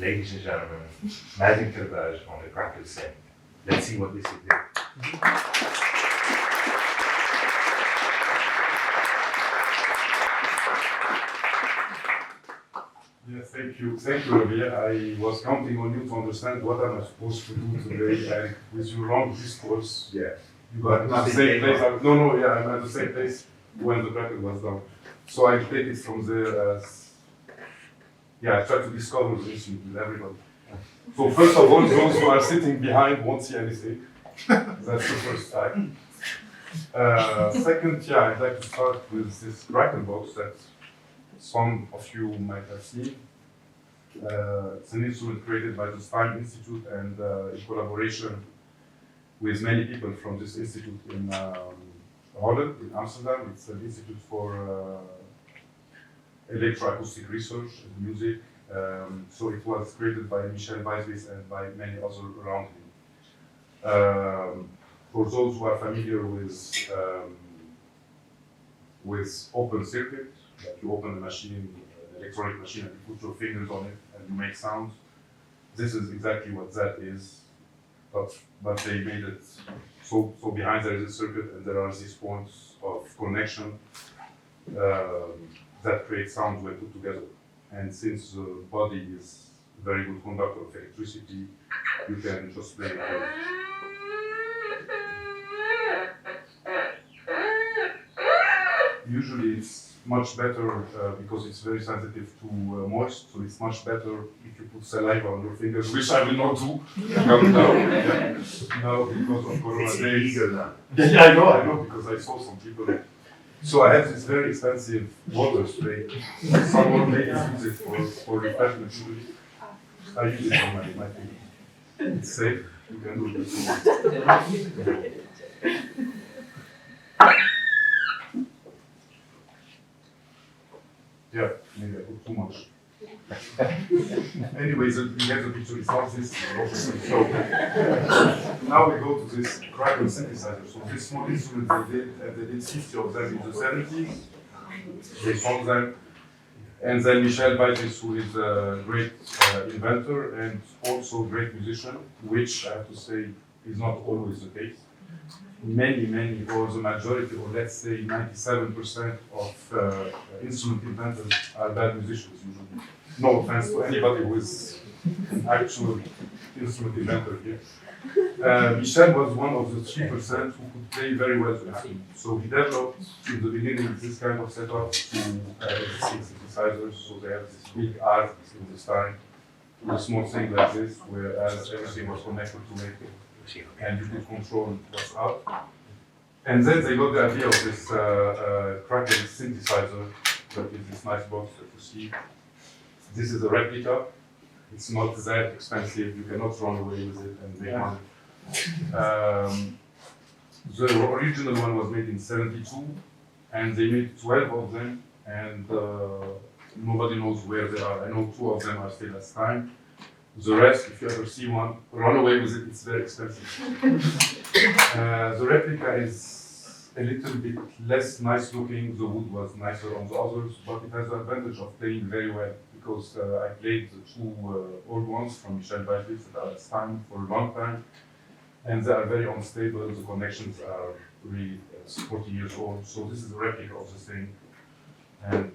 Ladies and gentlemen, Mazen Kerbaj on the Crackle Synth. Let's see what this is doing. Yeah, thank you. Thank you, Rabia. I was counting on you to understand what I'm supposed to do today, and with your long discourse, Yeah. you got to the same place. I'm at the same place when the Crackle was done. So I take it from there as, I try to discover the instrument with everybody. So first of all, those who are sitting behind won't see anything. That's the first time. Second, I'd like to start with this Crackle box that some of you might have seen. It's an instrument created by the Stein Institute and in collaboration with many people from this institute in Holland, in Amsterdam. It's an institute for electroacoustic research and music. So it was created by Michel Weiswitz and by many others around him. For those who are familiar with open circuit, like you open a machine, an electronic machine, and you put your fingers on it and you make sounds. This is exactly what that is, but they made it so behind there is a circuit and there are these points of connection that create sound when put together. And since the body is a very good conductor of electricity, you can just play it. Usually it's much better because it's very sensitive to moist, so it's much better if you put saliva on your fingers, which I will not do. No, because of Corona days. Yeah, I know, because I saw some people. So I have this very expensive water spray. Someone made use it for refreshment. I use it for my thing. It's safe. You can do it if you want. Yeah, maybe I put too much. Anyways, you get the picture. It's not this. So now we go to this Crackle synthesizer. So this small instrument they did 50 of them in the 70s. They found them. And then Michel Weiswitz, who is a great inventor and also a great musician, which I have to say is not always the case. Many, or the majority, or let's say 97% of instrument inventors are bad musicians usually. No offense to anybody who is an actual instrument inventor here. Michel was one of the 3% who could play very well the instrument. So he developed in the beginning this kind of setup to existing synthesizers. So they have this big art in this time, a small thing like this, whereas everything was connected to it. And you could control what's out. And then they got the idea of this Crackle synthesizer, that is this nice box that you see. This is a replica. It's not that expensive. You cannot run away with it and make money. The original one was made in '72, and they made 12 of them, and nobody knows where they are. I know 2 of them are still at Stein. The rest, if you ever see one, run away with it, it's very expensive. The replica is a little bit less nice looking, the wood was nicer on the others, but it has the advantage of playing very well, because I played the 2 old ones from Michel Weiswitz that are at Stein for a long time, and they are very unstable, the connections are really 40 years old, so this is a replica of the thing. And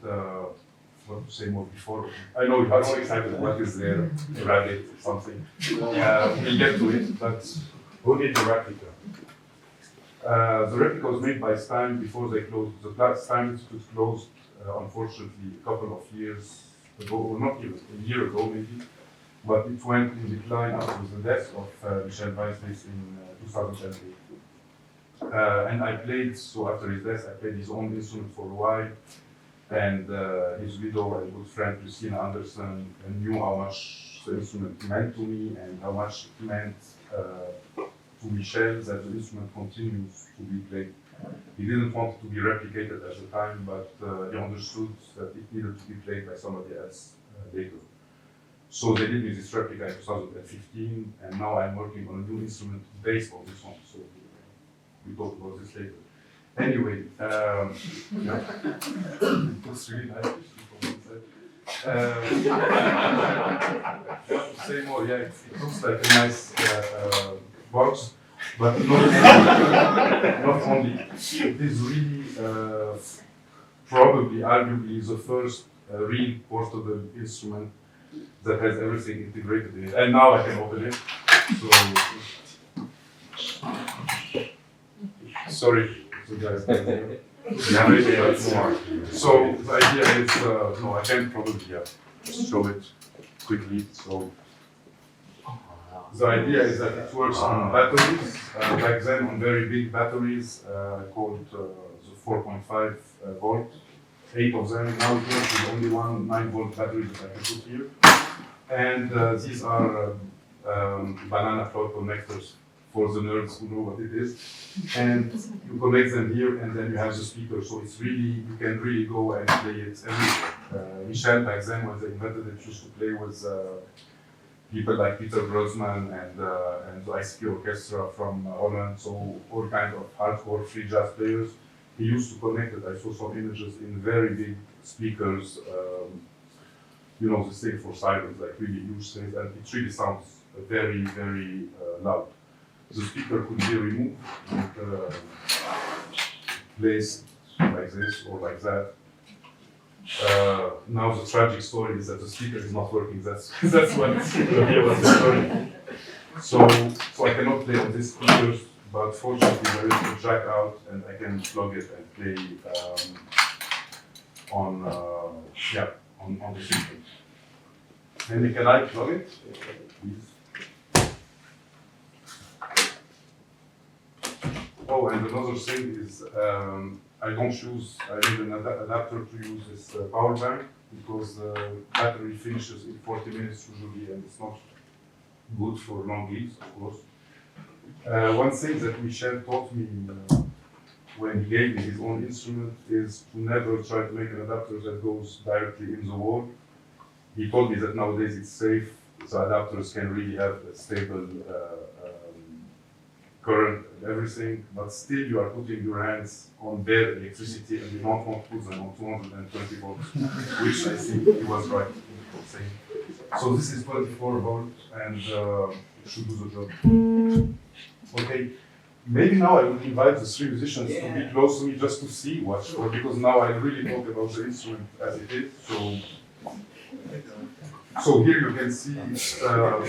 what to say more before. I know you are so excited what is there, a rabbit or something. We'll get to it, but Who did the replica? the replica was made by Stein before they closed. The Stein Institute closed, unfortunately, a couple of years ago, or not even, a year ago maybe, but it went in decline after the death of Michel Weiswitz in 2008. And I played, so after his death, I played his own instrument for a while. And his widow and good friend Christina Anderson knew how much the instrument meant to me and how much it meant to Michel that the instrument continues to be played. He didn't want it to be replicated at the time, but he understood that it needed to be played by somebody else later. So they did me this replica in 2015, and now I'm working on a new instrument based on this one. So we talk about this later. Anyway, yeah, it looks really nice. say more. Yeah, it looks like a nice box, but not only. It is really probably, arguably, the first real portable instrument that has everything integrated in it. And now I can open it. So, sorry, so guys. Yeah, maybe more. So the idea is, no, I can probably just show it quickly. So the idea is that it works on batteries. Back then, on very big batteries, called the 4.5 volt. 8 of them. Now it works with only one 9-volt battery that I can put here. And these are banana cloud connectors for the nerds who know what it is. And you connect them here, and then you have the speaker. So it's really, you can really go and play it everywhere. Michel, back then, when they invented it, used to play with people like Peter Grossman and the ICP Orchestra from Holland. So all kinds of hardcore free jazz players. He used to connect it. I saw some images in very big speakers. You know, the thing for silence, like really huge things, and it really sounds very, very loud. The speaker could be removed and placed like this or like that. Now the tragic story is that the speaker is not working. That's what here was the story. So I cannot play on these speakers, but fortunately there is a jack out, and I can plug it and play on the system. And can I plug it, please? Oh, and another thing is I need an adapter to use this power bank, because the battery finishes in 40 minutes usually, and it's not good for long leads, of course. One thing that Michel taught me when he gave me his own instrument is to never try to make an adapter that goes directly in the wall. He told me that nowadays it's safe, the adapters can really have a stable current and everything, but still you are putting your hands on bare electricity, and you don't want to put them on 220 volts, which I think he was right in saying. So this is 24 volts, and it should do the job. Okay, maybe now I would invite the three musicians to be close to me just to see what, because now I really talk about the instrument as it is. So here you can see, so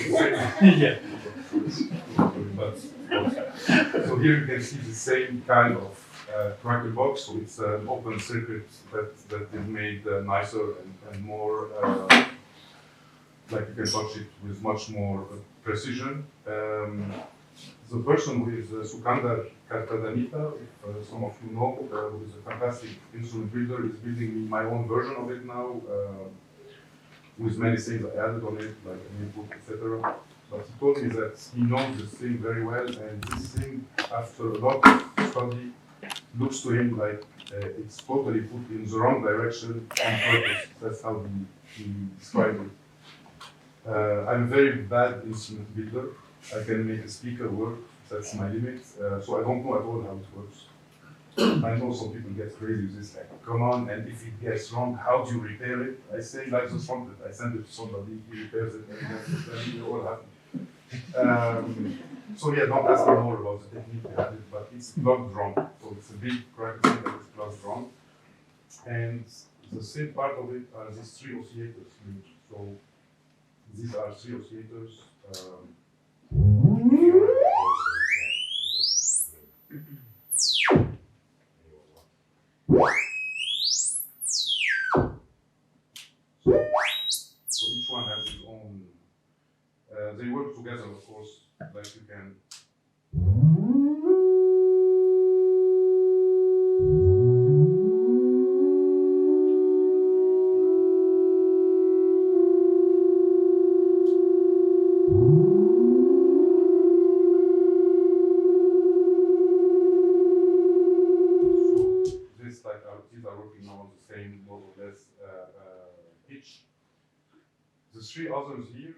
here you can see the same kind of Crackle box. So it's an open circuit that is made nicer and more, like you can touch it with much more precision. The person who is Sukandar Kartadanita, if some of you know, who is a fantastic instrument builder, is building me my own version of it now, with many things I added on it, like an input, etc. But he told me that he knows this thing very well, and this thing, after a lot of study, looks to him like it's totally put in the wrong direction on purpose. That's how he described it. I'm a very bad instrument builder. I can make a speaker work, that's my limit. So I don't know at all how it works. I know some people get crazy with this, like, come on, and if it gets wrong, how do you repair it? I say, like the trumpet, I send it to somebody, he repairs it, and then it all happens. So yeah, don't ask me more about the technique behind it, but it's plugged wrong. So it's a big crack thing that is plugged wrong. And the synth part of it are these three oscillators. So these are three oscillators. So each one has its own. They work together, of course, like you can. These are working now on the same more or less pitch. The three others here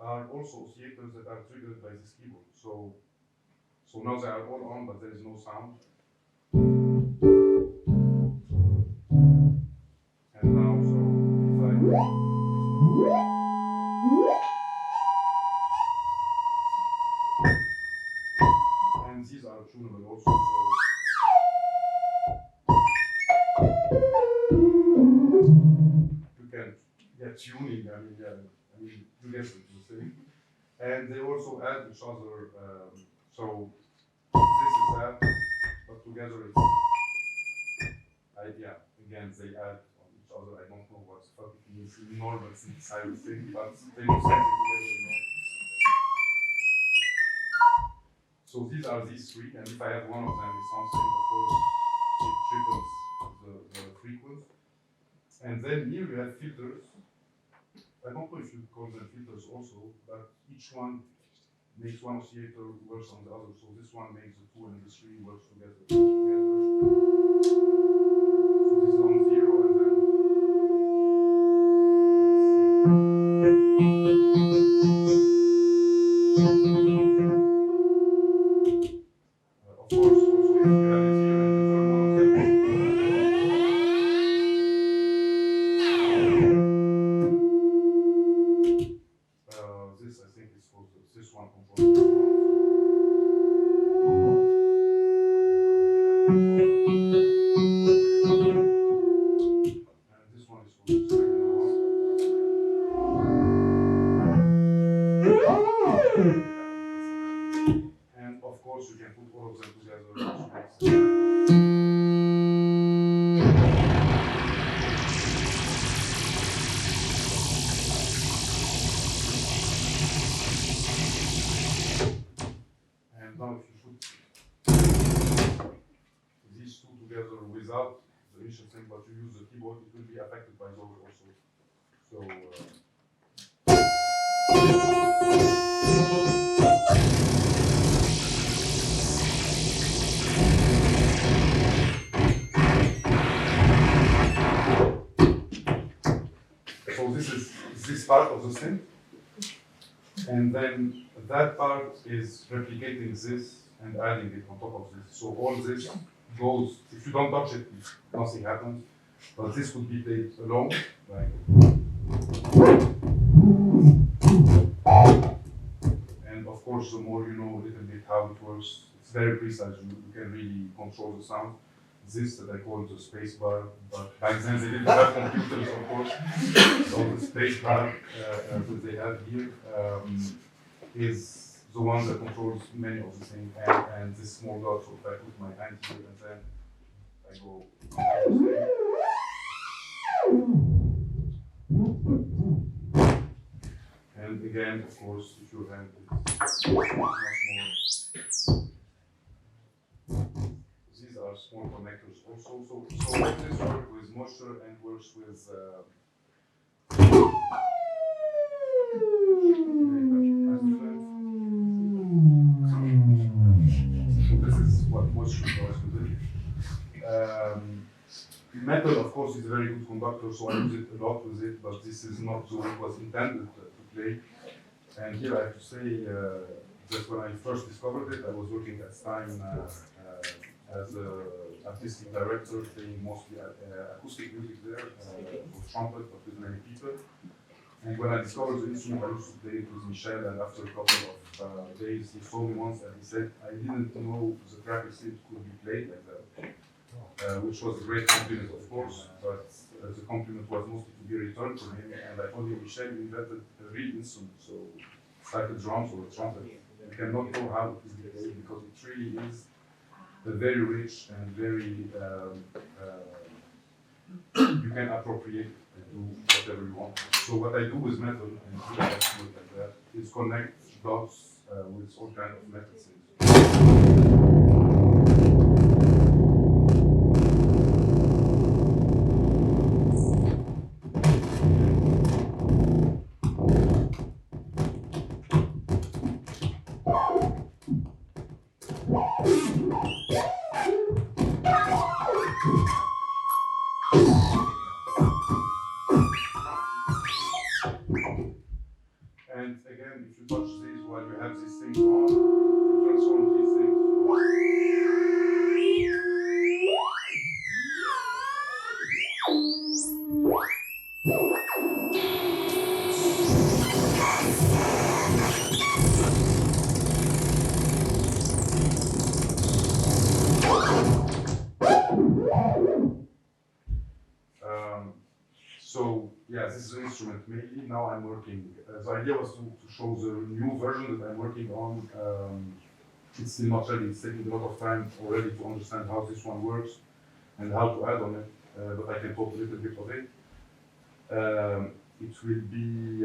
are also oscillators that are triggered by this keyboard. So now they are all on, but there is no sound. And now, so if I tunable also. So you can get tuning. You get the thing. And they also add each other. So this is that, but together it's again they add on each other. I don't know what fuck it means in normal synthesizer thing, but they do something together. So these are these three, and if I have one of them with something, of course, it triples the frequency. And then here you have filters. I don't know if you call them filters also, but each one makes one oscillator works on the other. So this one makes the 2 and the 3 works together. So this is on 0 and then of course, also if you have it here and you turn one of them this I think is for this one component. And this one is for the second one. And of course you can put all of them together. And now if you put these two together without the initial thing, but you use the keyboard, it will be affected by those also. So so this is this part of the synth, and then that part is replicating this and adding it on top of this. So all this goes, if you don't touch it, nothing happens. But this would be played alone, like. And of course, the more you know a little bit how it works, it's very precise. You can really control the sound. This that I call the space bar, but back then they didn't have computers, of course. So the space bar that they have here is the one that controls many of the things. And this small dot, so if I put my hand here and then I go. And again, of course, if your hand is much more. These are small connectors also. So this works with moisture and works with this is what moisture does with it. Metal, of course, is a very good conductor, so I use it a lot with it, but this is not the way it was intended to play. And here I have to say that when I first discovered it, I was working at the time as an artistic director, playing mostly acoustic music there, for trumpet, but with many people. And when I discovered the instrument, I used to play it with Michel, and after a couple of days, he saw me once and he said, I didn't know the Crackle synth could be played like that. Which was a great compliment, of course, but the compliment was mostly to be returned to him. And I told him, Michel, you invented a real instrument, so it's like a drums or a trumpet. You cannot know how it is played because it really is a very rich and very, you can appropriate it and do whatever you want. So what I do with metal, and I do it like that, is connect dots with all kinds of metal things. And again, if you touch these while you have these things on, you transform these things. mainly. Now I'm working, the idea was to show the new version that I'm working on. It's still not ready, it's taking a lot of time already to understand how this one works and how to add on it, but I can talk a little bit of it. It will be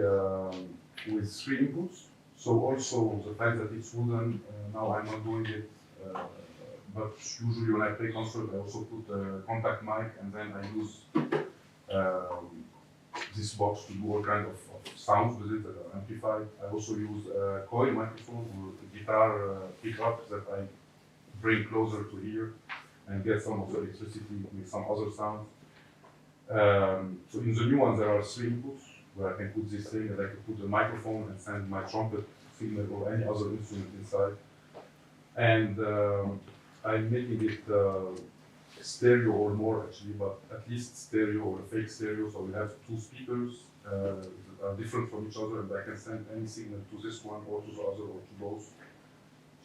with 3 inputs. So also the fact that it's wooden, now I'm not doing it, but usually when I play concert, I also put a contact mic and then I use this box to do all kinds of sounds with it that are amplified. I also use a coil microphone or a guitar pickup that I bring closer to here and get some of the electricity with some other sounds. So in the new one there are 3 inputs where I can put this thing and I can put the microphone and send my trumpet signal or any other instrument inside. And I'm making it stereo or more actually, but at least stereo or a fake stereo. So we have 2 speakers that are different from each other and I can send any signal to this one or to the other or to both.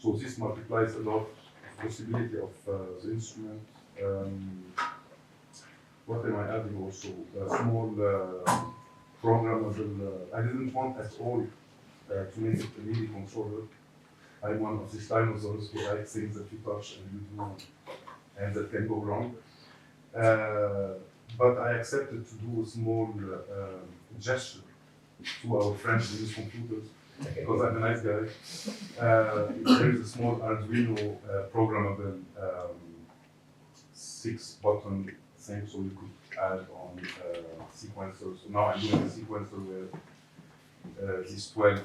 So this multiplies a lot the possibility of the instrument. What am I adding also? A small programmable, I didn't want at all to make it a MIDI controller. I'm one of these dinosaurs who like things that you touch and you do and that can go wrong. But I accepted to do a small gesture to our friends who use computers, because I'm a nice guy. There is a small Arduino programmable 6-button thing, so you could add on sequencers. So now I'm doing a sequencer where these 12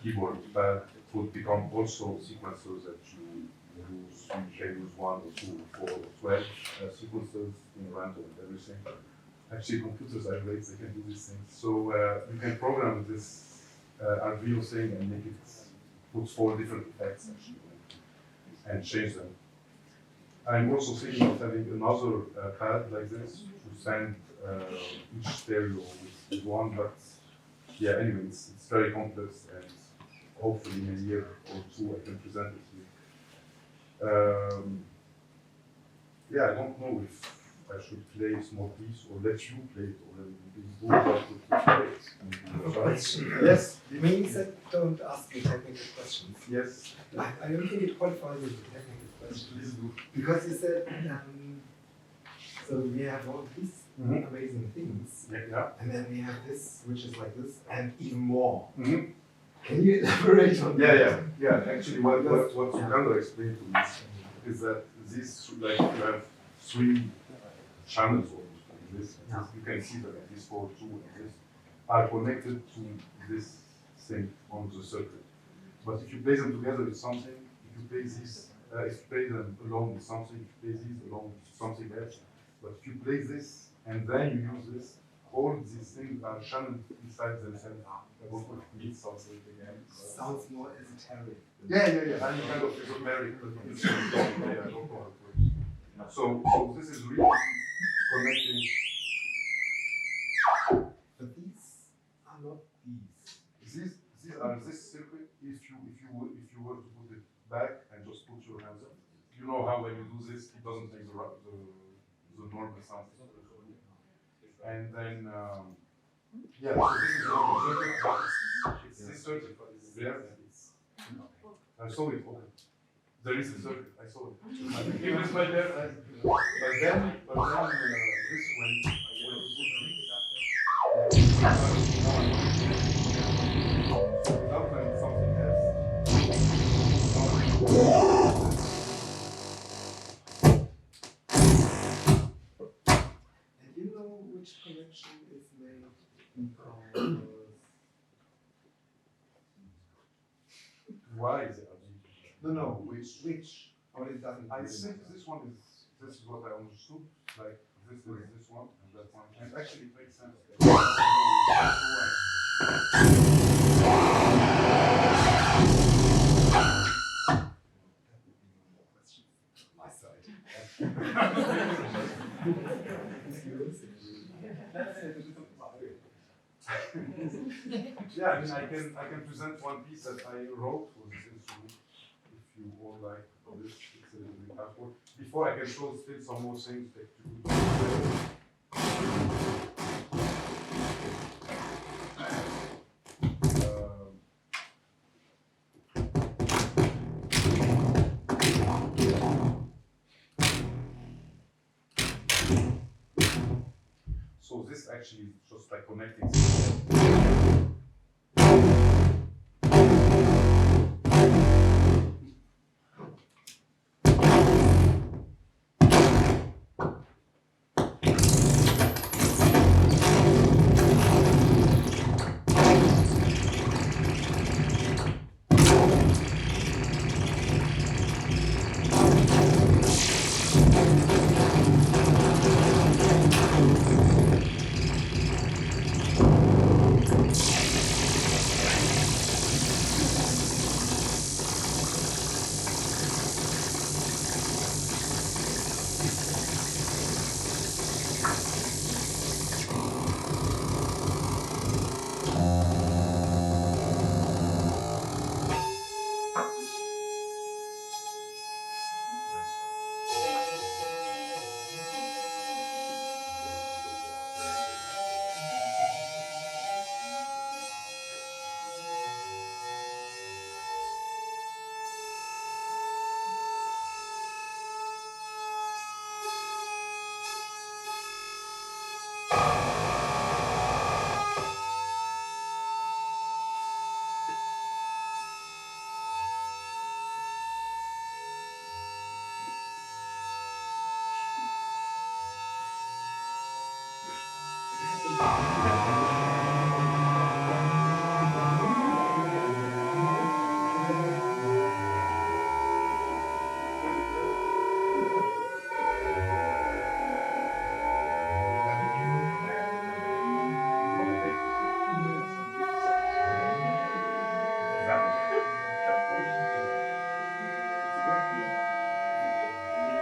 keyboard pad would become also sequencers that you use. You can use 1 or 2 or 4 or 12 sequencers in random and everything. Actually, computers are great, they can do these things. So you can program this Arduino thing and make it put 4 different effects actually and change them. I'm also thinking of having another pad like this to send each stereo with one, but yeah, anyway, it's very complex and hopefully in a year or 2 I can present it to you. Yeah, I don't know if I should play a small piece or let you play it or please do it. Play it. Yes? Means that don't ask me technical questions. Yes. I don't think it qualifies as a technical question. Please do. Because you said, so we have all these amazing things, Yeah. and then we have this, which is like this, and even more. Mm-hmm. Can you elaborate on that? Yeah. Actually, what Suganda explained to me is that this, like, you have 3 channels almost like this. Yeah. You can see that these 4, 2, and this are connected to this thing on the circuit. But if you play them together with something, if you play this, if you play them alone with something, if you play these alone with something else, but if you play this and then you use this, all these things are channeled inside themselves. Means something again. Sounds more esoteric. Yeah. I'm kind of esoteric, but it's I don't know how it works. So this is really connecting. But these are not these. These are this circuit. If you were to put it back and just put your hands up, you know how when you do this, it doesn't make the normal sound. And then yeah, so this is the normal circuit, but it's this circuit, but it's there and it's. I saw it. Okay. There is a circuit. I saw it. It was right there. But then this when you put this, without doing something else. And you know which connection is made because Why is it? no, which or it doesn't. I think this is what I understood. Like this is this one and that one, and actually it makes sense. My side. Yeah, I mean, I can present one piece that I wrote for this instrument. If you all like this, it's a little bit awkward. Before I can show still some more things that you could do. So this actually is just like connecting.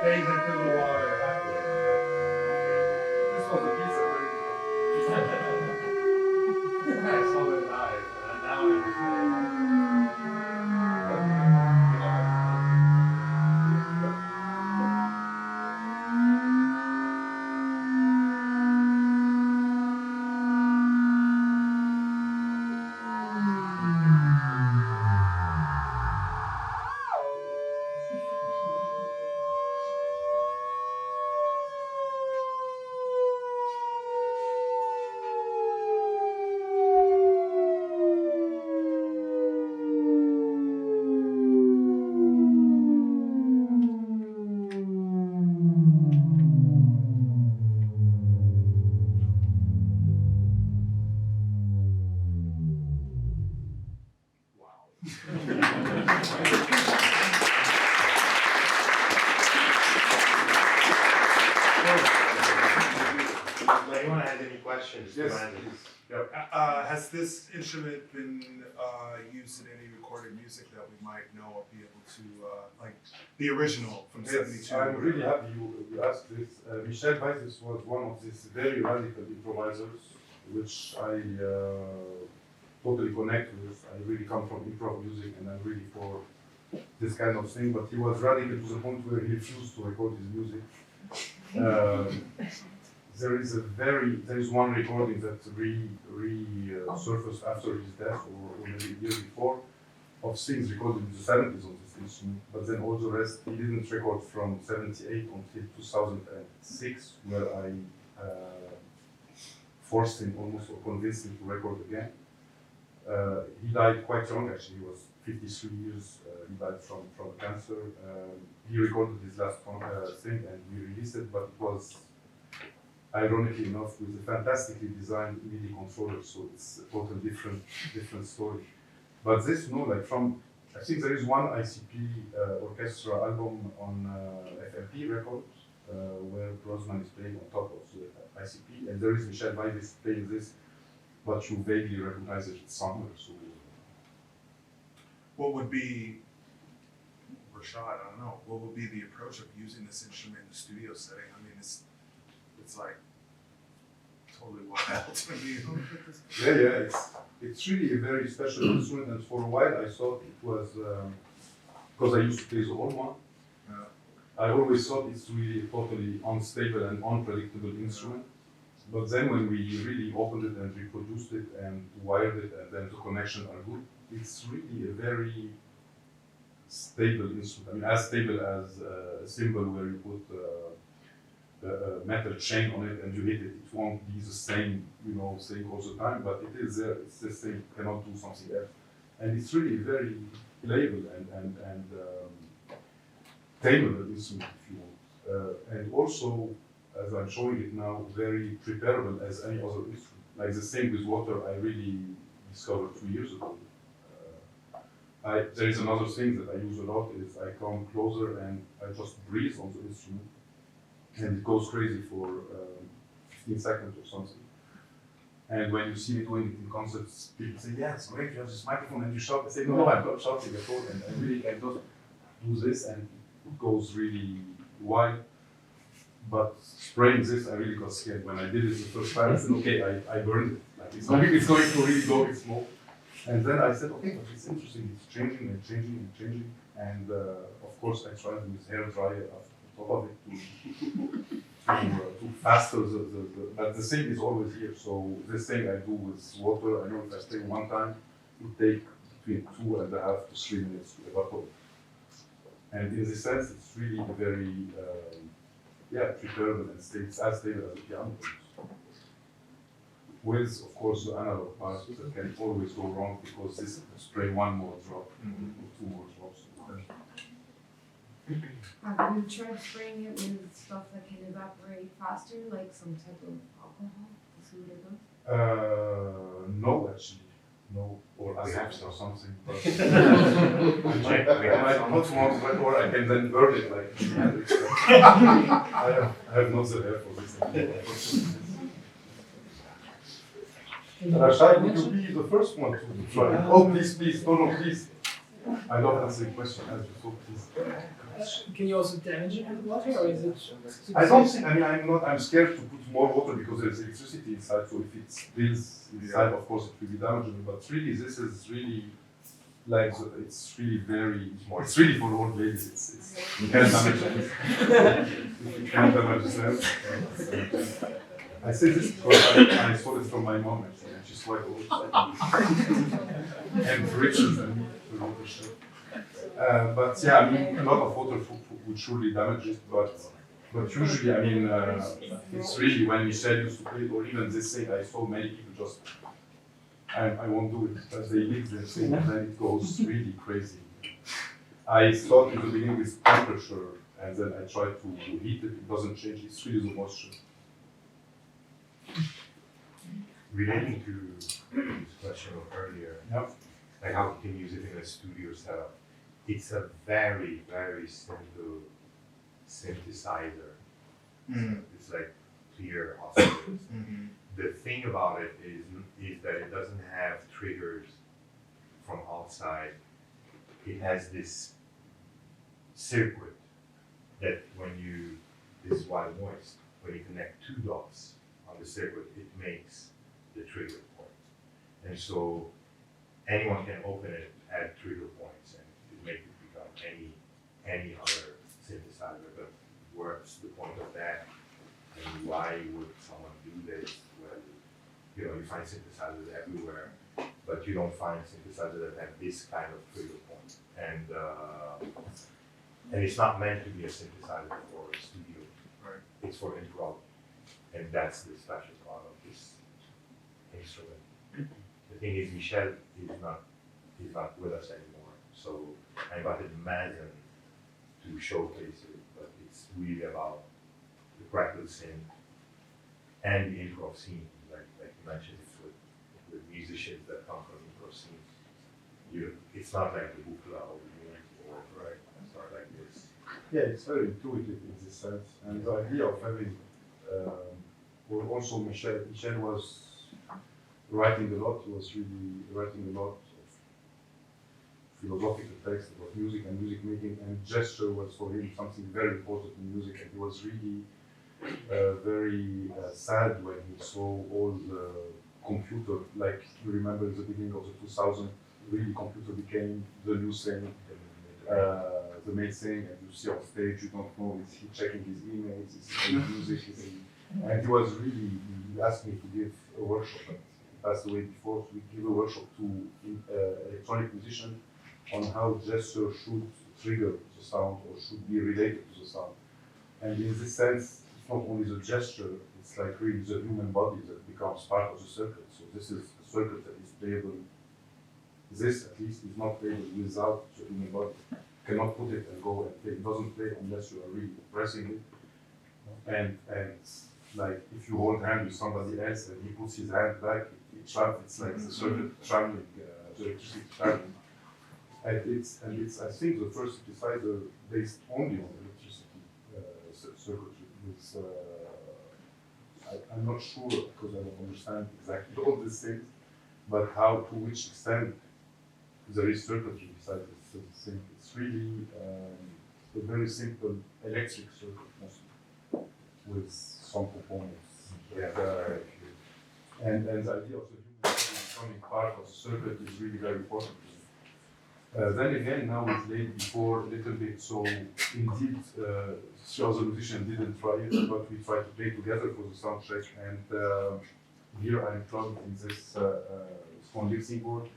Fades into the water. This was a piece of very I saw it live, and now I understand. If anyone has any questions, Yes, Mazen? please. Has this instrument been used in any recorded music that we might know or be able to, like the original from Yes, '72? I'm really happy you asked this. Michel Weiss was one of these very radical improvisers, which I totally connect with. I really come from improv music and I'm really for this kind of thing, but he was radical to the point where he refused to record his music. There is one recording that resurfaced after his death or maybe a year before of things recorded in the 70s on this instrument, but then all the rest he didn't record from 78 until 2006, where I forced him almost or convinced him to record again. He died quite young actually, he was 53 years, he died from cancer. He recorded his last thing and we released it, but it was ironically enough with a fantastically designed MIDI controller, so it's a totally different story. But this, like I think there is one ICP orchestra album on FLP Records where Grossman is playing on top of the ICP, and there is Michel Weiss playing this, but you vaguely recognize it somewhere. So, What would be, Rashad, I don't know, what would be the approach of using this instrument in the studio setting? I mean, it's like totally wild to me. yeah, it's really a very special instrument, and for a while I thought it was, because I used to play the Horma, I always thought it's really a totally unstable and unpredictable instrument. But then when we really opened it and reproduced it and wired it and then the connections are good, it's really a very stable instrument. I mean, as stable as a cymbal where you put metal chain on it and you hit it, it won't be the same, thing all the time, but it is there, it's the same, you cannot do something else. And it's really very playable and tameable instrument if you want. And also, as I'm showing it now, very preparable as any other instrument. Like the same with water, I really discovered 2 years ago. There is another thing that I use a lot is I come closer and I just breathe on the instrument and it goes crazy for 15 seconds or something. And when you see me doing it in concerts, people say, yeah, it's great, you have this microphone and you shout. I say, no, I'm not shouting at all. And I really can just do this and it goes really wide. But spraying this, I really got scared. When I did it the first time, I said, okay, I burned it. Like, it's going to really go in smoke. And then I said, okay, but it's interesting, it's changing and changing and changing. And of course, I tried with hair dryer on top of it to faster but the thing is always here. So this thing I do with water, I know if I stay one time, it will take between 2.5 to 3 minutes to evaporate. And in this sense, it's really very, prepared and stays as stable as a piano is. With, of course, the analog part that can always go wrong because this spray one more drop or 2 more drops. Have you tried spraying it with stuff that can evaporate faster, like some type of alcohol to see what it does? No, actually. No, or We have acid or something. But We I have might some. not want to, or I can then burn it like I have not the hair for this. Rashad, would you be the first one to try? Oh, please, no, please. I love answering questions, as you so please. Can you also damage it with water, or is it? I don't think, I'm scared to put more water because there is electricity inside, so if it spills inside, of course, it will be damaging, but really, this is really, like, it's really very, it's really for old ladies, you can't damage it. You can't damage them. I say this because I saw it from my mom, actually, and she's quite old. And richer than me, to know for sure. But yeah, a lot of water would surely damage it, but usually, it's really when Michel used to play, or even this thing, I saw many people just, I won't do it, because they leave the thing and then it goes really crazy. I thought in the beginning with temperature, and then I tried to heat it doesn't change, it's really the moisture. Relating to this question of earlier, like how you can use it in a studio setup, it's a very, very simple synthesizer. It's like clear oscillators. The thing about it is that it doesn't have triggers from outside. It has this circuit that this is while moist, when you connect 2 dots on the circuit, it makes the trigger point. And so anyone can open it, add trigger points, and it make it become any other synthesizer. But what's the point of that? And why would someone do this? Well, you find synthesizers everywhere, but you don't find synthesizers that have this kind of trigger point. And it's not meant to be a synthesizer for a studio. Right. It's for improv. And that's the special part of this instrument. The thing is, Michel is not with us anymore. So I invited Mazen to showcase it, but it's really about the Crackle Synth and the improv scene. Like you mentioned, it's with musicians that come from improv scenes. It's not like the Buchla or the Munich or it's not like this. Yeah, it's very intuitive in this sense, and the idea of having, also Michel was writing a lot, he was really writing a lot of philosophical text about music and music making, and gesture was for him something very important in music, and he was really very sad when he saw all the computer, like you remember in the beginning of the 2000s, really computer became the new thing, the main thing, and you see on stage, you don't know, is he checking his emails, is he playing music, and he was really, he asked me to give a workshop, but he passed away before, to give a workshop to electronic musicians on how gesture should trigger the sound or should be related to the sound. And in this sense, it's not only the gesture, it's like really the human body that becomes part of the circuit. So this is a circuit that is playable. This at least is not playable without the human body. You cannot put it and go and play. It doesn't play unless you are really pressing it. And like if you hold hand with somebody else and he puts his hand back, it's like the circuit traveling, the electricity traveling. And it's I think the first synthesizer based only on electricity circuitry. With, I'm not sure because I don't understand exactly all these things, but how to which extent there is circuitry beside this thing. It's really a very simple electric circuit mostly with some components. And the idea of the human being becoming part of the circuit is really very important. Then again, now we played before a little bit, so indeed, the other musicians didn't try it, but we tried to play together for the sound check. And here I'm plugged in this small mixing board.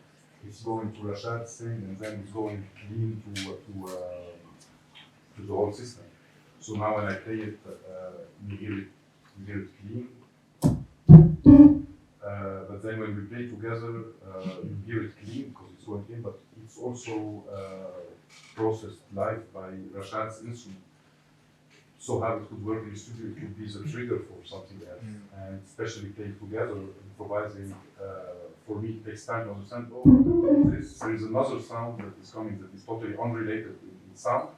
It's going to Rashad's thing, and then it's going clean to the whole system. So now when I play it, you hear it clean. But then when we play together, you hear it clean because it's going in, but it's also processed live by Rashad's instrument. So how it could work in the studio, it could be the trigger for something else. And especially playing together, improvising, for me it takes time to understand, oh, there is another sound that is coming that is totally unrelated in sound.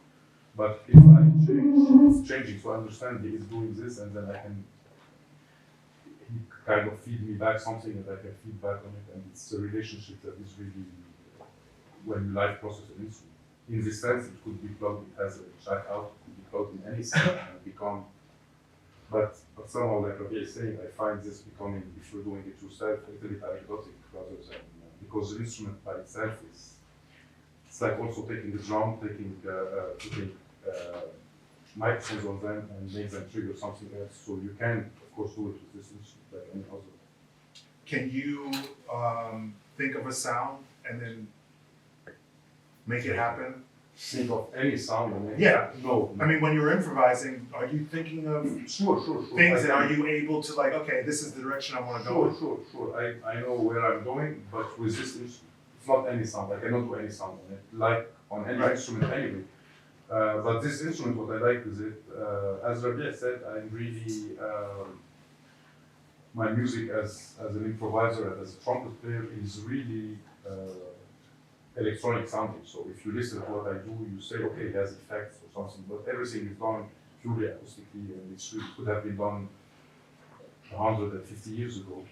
But if I change, it's changing, so I understand he is doing this, and then I can kind of feed me back something and I can feed back on it, and it's a relationship that is really, when you live process an instrument. In this sense, it could be plugged, it has a jack out, it could be plugged in any sound and become, but somehow, like Rabia is saying, I find this becoming, if you're doing it yourself, a little bit anecdotic rather than, because the instrument by itself is, it's like also taking the drum, putting microphones on them and make them trigger something else. So you can, of course, do it with this instrument like any other. Can you think of a sound and then make it happen? Think of any sound and make Yeah. No. I mean, when you're improvising, are you thinking of Sure. things, and are you able to like, okay, this is the direction I want to go in? Sure. I know where I'm going, but with this instrument, it's not any sound. I cannot do any sound on it, like on any instrument anyway. But this instrument, what I like is it, as Rabia said, I'm really, my music as an improviser and as a trumpet player is really electronic sounding. So if you listen to what I do, you say, okay, it has effects or something, but everything is done purely acoustically, and it could have been done 150 years ago.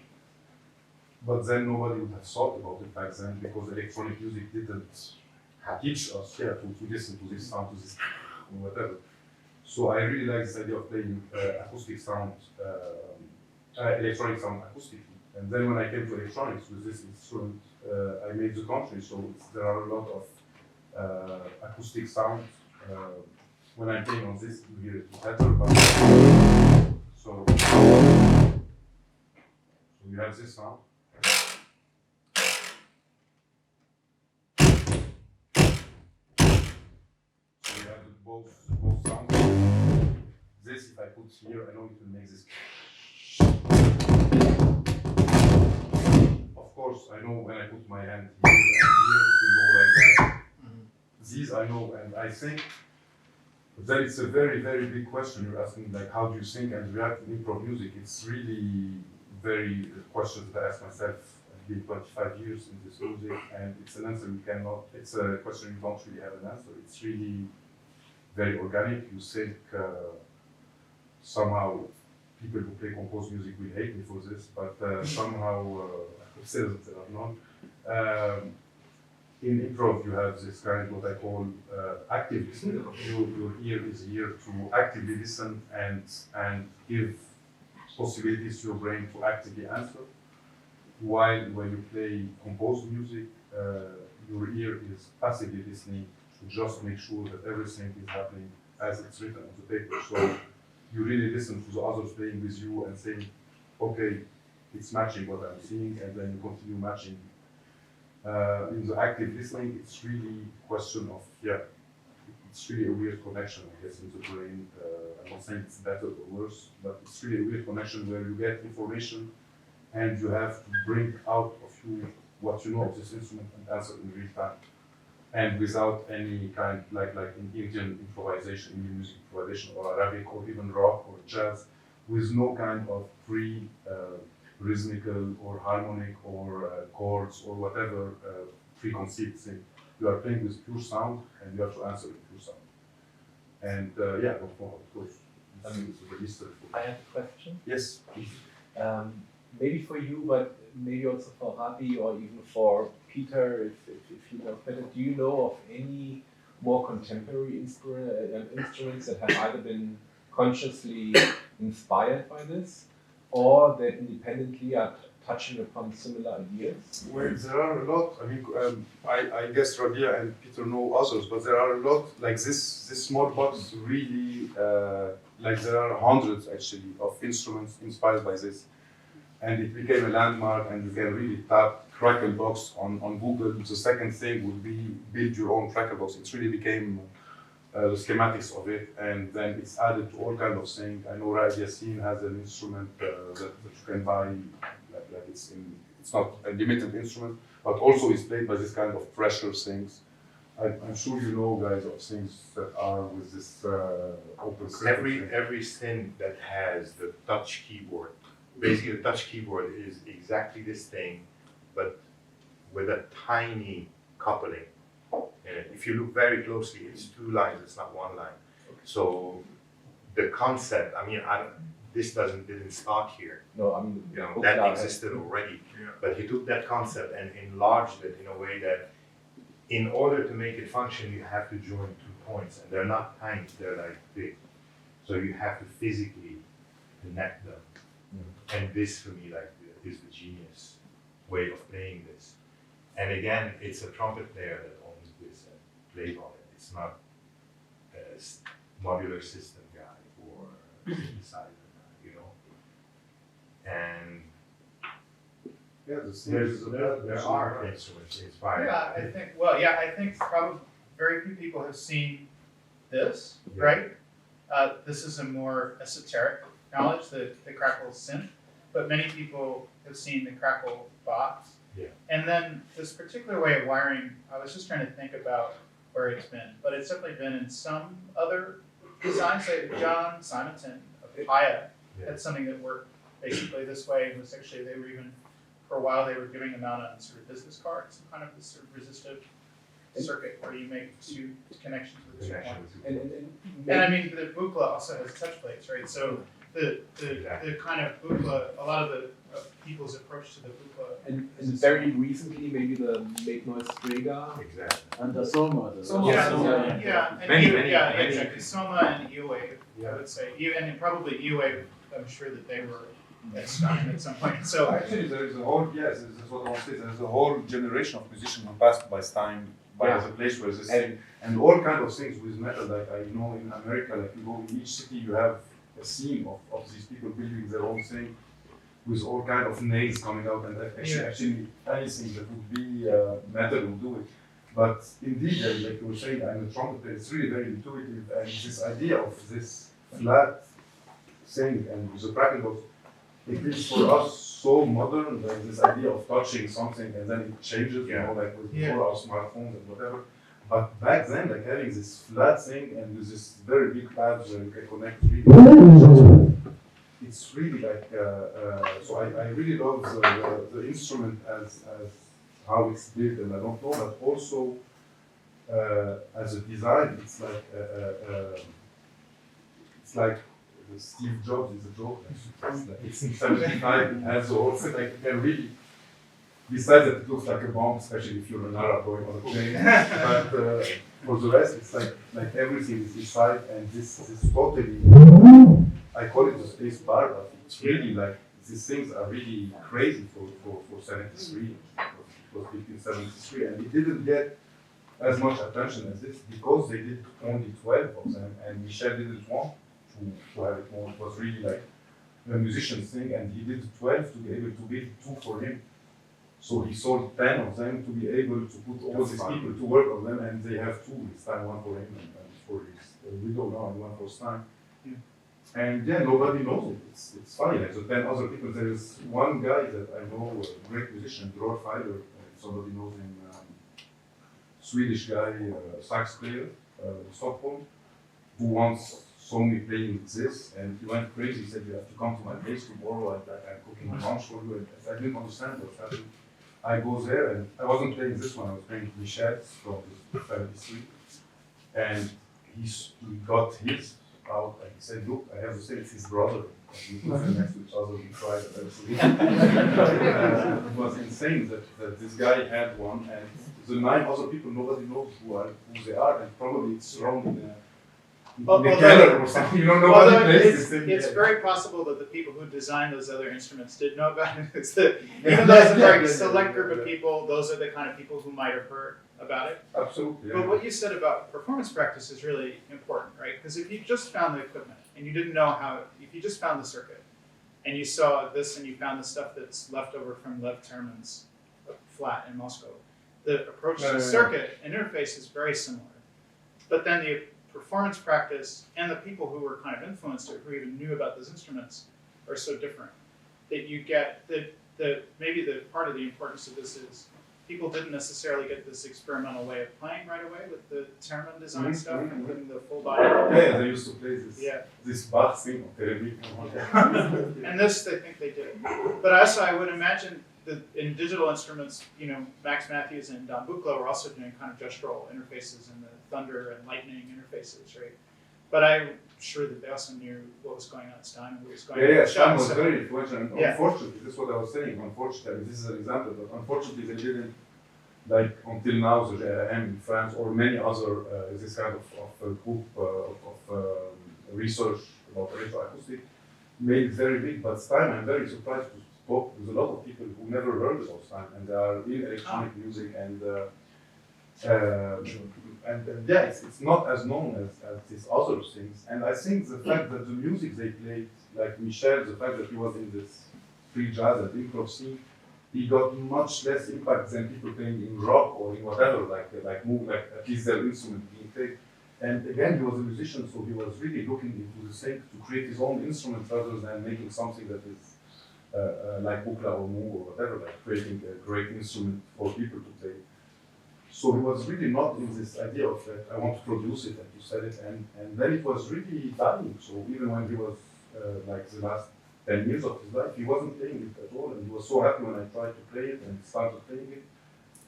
But then nobody would have thought about it back then because electronic music didn't teach us to listen to this sound, to this whatever. So I really like this idea of playing acoustic sound, electronic sound acoustically. And then when I came to electronics with this instrument, I made the contrary. So there are a lot of acoustic sound. When I'm playing on this, you hear it better. But so you have this sound. Both sounds. This, if I put here, I know it will make this. Of course, I know when I put my hand here and here, it will go like that. These I know, and I think that it's a very, very big question you're asking, like how do you think and react in improv music? It's really very questions that I ask myself. I've been 25 years in this music, and it's an answer you cannot, it's a question you don't really have an answer. It's really very organic. You think somehow people who play composed music will hate me for this, but somehow I could say that there are none. In improv, you have this kind of what I call active listening. Your ear is here to actively listen and give possibilities to your brain to actively answer. While when you play composed music, your ear is passively listening to just make sure that everything is happening as it's written on the paper. So you really listen to the others playing with you and saying, okay, it's matching what I'm seeing, and then you continue matching. In the active listening, it's really a question of, it's really a weird connection, I guess, in the brain. I'm not saying it's better or worse, but it's really a weird connection where you get information and you have to bring out of you what you know of this instrument and answer in real time. And without any kind, like in Indian improvisation, Indian music improvisation, or Arabic, or even rock or jazz, with no kind of rhythmical or harmonic or chords or whatever preconceived thing. You are playing with pure sound, and you have to answer in pure sound. And yeah, of course, it's registered. I have a question. Yes, please. Maybe for you, but maybe also for Rabi or even for Peter, if you know better. Do you know of any more contemporary instruments that have either been consciously inspired by this, or that independently are touching upon similar ideas? Well, there are a lot. I mean, I guess Rabia and Peter know others, but there are a lot. Like this small box really, like there are hundreds actually of instruments inspired by this. And it became a landmark, and you can really tap Crackle box on Google. The second thing would be build your own Crackle box. It really became the schematics of it, and then it's added to all kinds of things. I know Raid Yassin has an instrument that you can buy, like it's not a limited instrument, but also it's played by this kind of pressure things. I'm sure you know, guys, of things that are with this open circuit thing. Every synth that has the touch keyboard, basically the touch keyboard is exactly this thing, but with a tiny coupling in it. If you look very closely, it's two lines, it's not one line. So the concept, I mean, this didn't start here. No, I mean, You know, that existed already. Yeah. But he took that concept and enlarged it in a way that in order to make it function, you have to join 2 points, and they're not tiny, they're like big. So you have to physically connect them. And this, for me, like, is the genius way of playing this. And again, it's a trumpet player that owns this and plays on it. It's not a modular system guy or synthesizer guy, you know. And Yeah, there are instruments inspired. Yeah, I think probably very few people have seen this, Yeah. right? This is a more esoteric knowledge, the Crackle synth, but many people have seen the Crackle box. Yeah. And then this particular way of wiring, I was just trying to think about where it's been, but it's definitely been in some other designs. Like John Simonton of Paya Yeah. had something that worked basically this way. It was actually, they were even, for a while, they were giving them out on sort of business cards, some kind of this sort of resistive circuit where you make 2 connections with 2 Connection points. with And I mean, the Buchla also has touch plates, right? So the kind of Buchla, a lot of the people's approach to the Buchla. and very recently, maybe the Make Noise Trigger. Exactly. And the Soma. Yeah, and Many, exactly. Soma and E-Wave, I would say. And then probably E-Wave, I'm sure that they were at Stein at some point. So Actually, there is a whole, yes, this is what I want to say, there is a whole generation of musicians who passed by Stein, by the place where this thing, and all kind of things with metal, like I know in America, like you go in each city, you have a scene of these people building their own thing, with all kind of nails coming out, and actually anything that would be metal will do it. But indeed, like you were saying, I'm a trumpeter, it's really very intuitive, and this idea of this flat thing and with the Crackle box, it is for us so modern, like this idea of touching something and then it changes, you know, like with all our smartphones and whatever. But back then, like having this flat thing and with this very big pads where you can connect really, it's really like, so I really love the instrument as how it's built, and I don't know, but also as a design, it's like Steve Jobs is a joke. It's in 75, it has the whole thing, like you can really, besides that it looks like a bomb, especially if you're an Arab going on a plane, but for the rest it's like everything is inside, and this totally, I call it the space bar, but it's really like, these things are really crazy for 73, it was built in 73, and it didn't get as much attention as this because they did only 12 of them, and Michel didn't want to have it more. It was really like a musician's thing, and he did 12 to be able to build 2 for him. So he sold 10 of them to be able to put all these people to work on them, and they have 2 this time, 1 for him and for his widow now in one first time. Yeah. And yeah, nobody knows it. It's funny. Like, so 10 other people. There is one guy that I know, a great musician, Dror Filer, somebody knows him, Swedish guy, sax player, Stockholm, who once saw me playing this, and he went crazy. He said, "You have to come to my place tomorrow, and I'm cooking lunch for you." And I didn't understand what's happening. I go there, and I wasn't playing this one. I was playing Michel's from the 73, and he got his out, and he said, "Look, I have to say it's his brother." And we put them next to each other. We tried it. It was insane that this guy had one, and the 9 other people, nobody knows who they are, and probably it's wrong in the keller or something. You don't know what Although it is. it's very possible that the people who designed those other instruments did know about it. It's the, even though it's a very select group of people, those are the kind of people who might have heard about it. Absolutely. But what you said about performance practice is really important, right? Because if you just found the equipment and you didn't know how, if you just found the circuit and you saw this and you found the stuff that's left over from Lev Terman's flat in Moscow, the approach to the circuit and interface is very similar. But then the performance practice and the people who were kind of influenced it, who even knew about those instruments, are so different that you get maybe the part of the importance of this is people didn't necessarily get this experimental way of playing right away with the Terman design stuff, including the full body. Yeah, they used to play this Bach thing on television. And this, they think they did. But also, I would imagine that in digital instruments, you know, Max Matthews and Don Buchla were also doing kind of gestural interfaces and the thunder and lightning interfaces, right? But I'm sure that they also knew what was going on at Stein and what was going on. Yeah, Stein was very influential. And Yeah. unfortunately, this is what I was saying. Unfortunately, this is an example, but unfortunately, they didn't, like until now, the JRM in France or many other this kind of group of research about electroacoustic made it very big. But Stein, I'm very surprised to talk with a lot of people who never heard about Stein, and they are in electronic music and yeah, it's not as known as these other things. And I think the fact that the music they played, like Michel, the fact that he was in this free jazz and improv scene, he got much less impact than people playing in rock or in whatever, like at least their instrument being played. And again, he was a musician, so he was really looking into the synth to create his own instrument rather than making something that is like Buchla or Moog or whatever, like creating a great instrument for people to play. So he was really not in this idea of that I want to produce it and to sell it, and then it was really dying. So even when he was like the last 10 years of his life, he wasn't playing it at all, and he was so happy when I tried to play it and started playing it.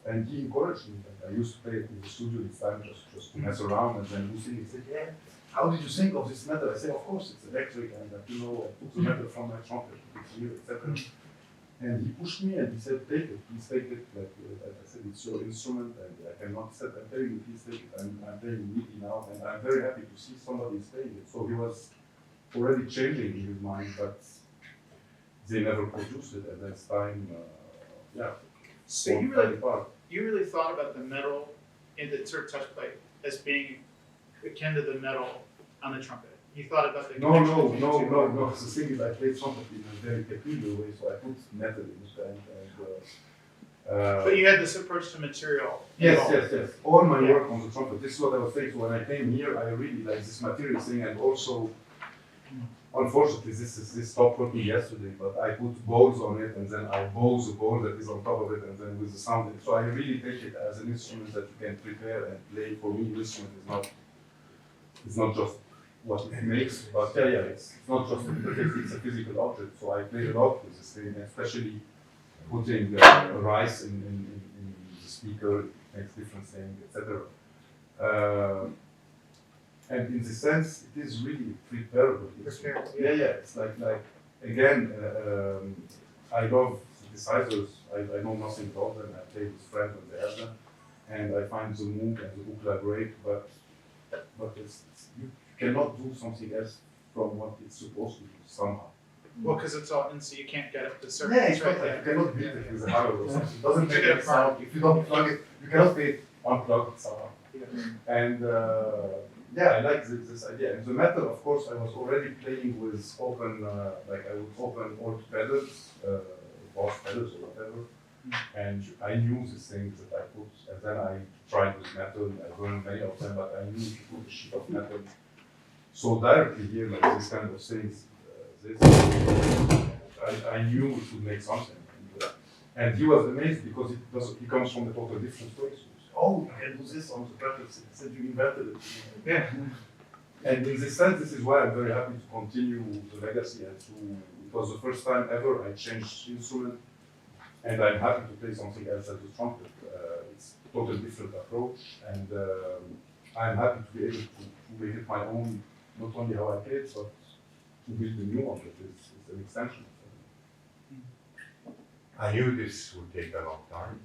And he encouraged me. I used to play it in the studio each time just to mess around, and then Lucy said, "Yeah, how did you think of this metal?" I said, "Of course, it's electric, and you know, I took the metal from my trumpet, put it here, etc." And he pushed me and he said, "Take it, please take it." Like I said, it's your instrument, and I cannot say, "I'm telling you, please take it." I'm playing MIDI now, and I'm very happy to see somebody is playing it. So he was already changing in his mind, but they never produced it at that time. Yeah. So you really thought about the metal in the sort of touch plate as being akin to the metal on the trumpet. You thought about the No. connection The thing is, I played trumpet in a very peculiar way, so I put metal in it, But you had this approach to material. Yes. All my work on the trumpet. This is what I was saying. So when I came here, I really like this material thing, and also, unfortunately, this stopped working yesterday. But I put bowls on it, and then I bow the bowl that is on top of it, and then with the sound. So I really take it as an instrument that you can prepare and play. For me, instrument is not just what it makes, but it's not just it's a physical object. So I play a lot with this thing, especially putting rice in the speaker, it makes different things, etc. And in the sense, it is really preparable. It's like again, I love synthesizers. I know nothing about them. I play with friends when they have them, and I find the Moog and the Buchla great, but you cannot do something else from what it's supposed to do somehow. Well, because it's all, and so you can't get it to certain. Yeah, it's right there. You cannot beat it with a hammer or something. It doesn't make any sound. If you don't plug it, you cannot play it unplugged somehow. And I like this idea. And the metal, of course, I was already playing with open, like I would open old pedals, Boss pedals or whatever, And I knew the things that I put, and then I tried with metal. I learned many of them, but I knew if you put a sheet of metal. So directly here, like this kind of things, I knew it would make something. And he was amazed because he comes from a totally different place. Oh, you can do this on the purpose that you invented it. Yeah. And in this sense, this is why I'm very happy to continue the legacy. And it was the first time ever I changed instrument, and I'm happy to play something else as the trumpet. It's a totally different approach, and I'm happy to be able to make it my own, not only how I play it, but to build a new one that is an extension. I knew this would take a long time.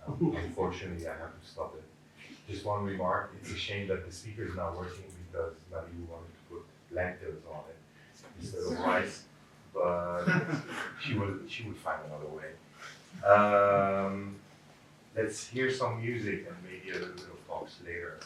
Unfortunately, I have to stop it. Just one remark, it's a shame that the speaker is not working because Marie wanted to put lentils on it instead of rice, but she would find another way. Let's hear some music and maybe a little bit of talks later.